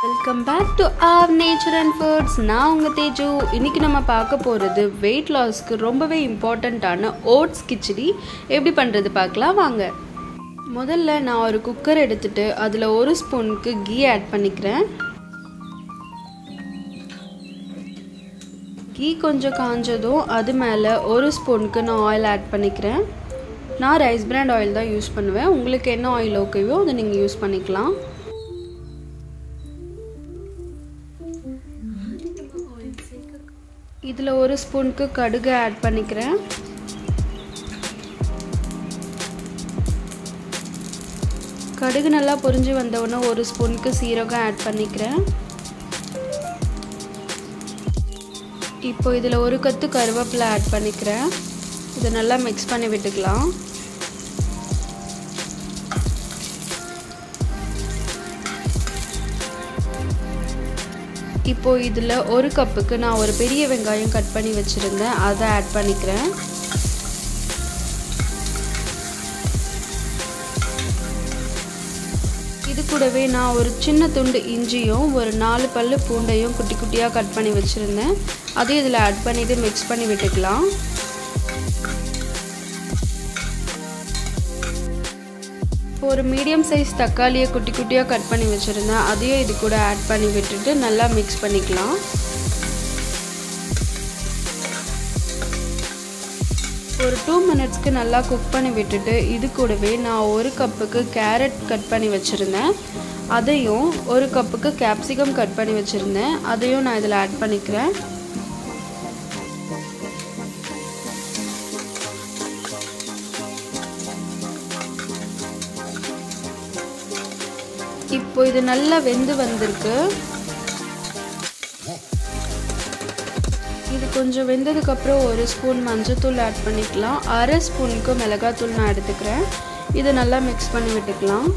Welcome back to our Nature and Foods. நான் உங்க தேஜு. இன்னைக்கு நம்ம பார்க்க போறது weight lossக்கு ரொம்பவே இம்பார்ட்டன்ட்டான oats கிச்சடி எப்படி பண்றது பார்க்கலாம் வாங்க. முதல்ல நான் ஒரு குக்கர் எடுத்துட்டு அதுல 1 ஸ்பூனுக்கு கீ ஆட் பண்ணிக்கிறேன். கீ கொஞ்சம் காஞ்சதும் அது மேல 1 ஸ்பூனுக்கு நான் ஆயில் ஆட் பண்ணிக்கிறேன். நான் ரைஸ் பிராண்ட் ஆயில் தான் யூஸ் பண்ணுவேன். உங்களுக்கு என்ன ஆயில் ஓகேவோ அதை நீங்க யூஸ் பண்ணிக்கலாம். இதில் 1 ஸ்பூனுக்கு கடுகு ஆட் பண்ணிக்கிறேன். கடுகு நல்லா பொரிஞ்சு வந்தவுடனே 1 ஸ்பூனுக்கு சீரகம் ஆட் பண்ணிக்கிறேன். இப்போ இதில் 1 கொத்து கருவேப்பிலை ஆட் பண்ணிக்கிறேன். இதை நல்லா மிக்ஸ் பண்ணி விட்டுக்கலாம். இப்போ இதில் 1 கப்புக்கு நான் ஒரு பெரிய வெங்காயம் கட் பண்ணி வச்சுருந்தேன், அதை ஆட் பண்ணிக்கிறேன். இது கூடவே நான் ஒரு சின்ன துண்டு இஞ்சியும் ஒரு 4 பல்லு பூண்டையும் குட்டி குட்டியாக கட் பண்ணி வச்சுருந்தேன், அதையும் இதில் ஆட் பண்ணிவிட்டு மிக்ஸ் பண்ணி விட்டுக்கலாம். ஒரு மீடியம் சைஸ் தக்காளியை குட்டி குட்டியாக கட் பண்ணி வச்சுருந்தேன், அதையும் இது கூட ஆட் பண்ணி விட்டுட்டு நல்லா மிக்ஸ் பண்ணிக்கலாம். ஒரு 2 மினிட்ஸ்க்கு நல்லா குக் பண்ணி விட்டுட்டு இது கூடவே நான் 1 கப்புக்கு கேரட் கட் பண்ணி வச்சுருந்தேன், அதையும் 1 கப்புக்கு கேப்சிகம் கட் பண்ணி வச்சுருந்தேன், அதையும் நான் இதில் ஆட் பண்ணிக்கிறேன். இப்போ இது நல்லா வெந்து வந்திருக்கு. இது கொஞ்சம் வெந்ததுக்கப்புறம் 1 ஸ்பூன் மஞ்சத்தூள் ஆட் பண்ணிக்கலாம். 1/2 ஸ்பூனுக்கு மிளகாத்தூள் நான் எடுத்துக்கிறேன். இதை நல்லா மிக்ஸ் பண்ணி விட்டுக்கலாம்.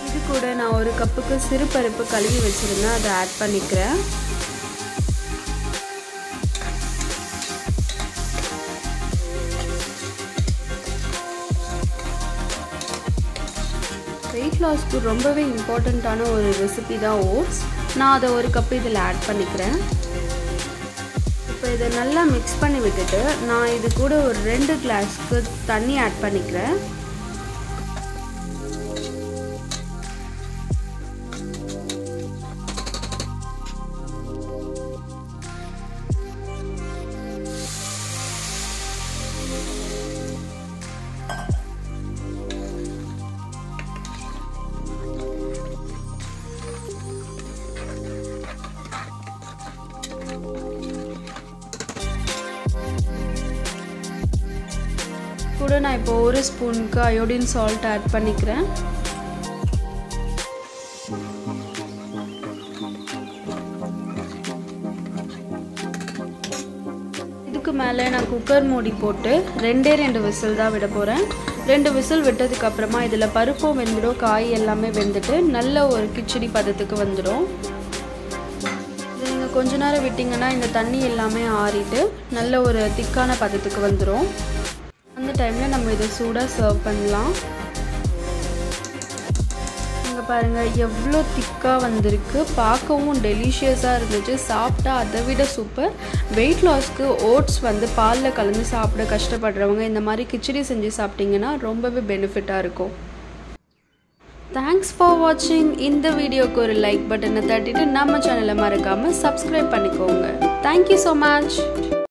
இது கூட நான் 1 கப்புக்கு சிறுபருப்பு கழுவி வச்சுருந்தேன், அதை ஆட் பண்ணிக்கிறேன். வெயிட் லாஸ்க்கு ரொம்பவே இம்பார்ட்டண்ட்டான ஒரு ரெசிபி தான் ஓட்ஸ். நான் அதை 1 கப் இதில் ஆட் பண்ணிக்கிறேன். இப்போ இதை நல்லா மிக்ஸ் பண்ணி விட்டுட்டு நான் இது கூட ஒரு 2 கிளாஸ்க்கு தண்ணி ஆட் பண்ணிக்கிறேன். கூட நான் இப்போ 1 ஸ்பூனுக்கு அயோடின் சால்ட் ஆட் பண்ணிக்கிறேன். இதுக்கு மேலே நான் குக்கர் மூடி போட்டு 2 விசில் தான் விட போகிறேன். 2 விசில் விட்டதுக்கு அப்புறமா இதில் பருப்பும் வெந்துடும், காய் எல்லாமே வெந்துட்டு நல்ல ஒரு கிச்சடி பதத்துக்கு வந்துடும். இது நீங்கள் கொஞ்ச நேரம் விட்டிங்கன்னா இந்த தண்ணி எல்லாமே ஆறிட்டு நல்ல ஒரு திக்கான பதத்துக்கு வந்துடும். அந்த டைமில் நம்ம இதை சூடாக சர்வ் பண்ணலாம். இங்கே பாருங்கள் எவ்வளோ திக்காக வந்திருக்கு, பார்க்கவும் டெலிஷியஸாக இருந்துச்சு, சாப்பிட்டா அதை விட சூப்பர். வெயிட் லாஸ்க்கு ஓட்ஸ் பாலில் கலந்து சாப்பிட கஷ்டப்படுறவங்க இந்த மாதிரி கிச்சடி செஞ்சு சாப்பிட்டிங்கன்னா ரொம்பவே பெனிஃபிட்டாக இருக்கும். தேங்க்ஸ் ஃபார் வாட்சிங். இந்த வீடியோக்கு ஒரு லைக் பட்டனை தட்டிட்டு நம்ம சேனலை மறக்காமல் சப்ஸ்கிரைப் பண்ணிக்கோங்க. Thank you so much.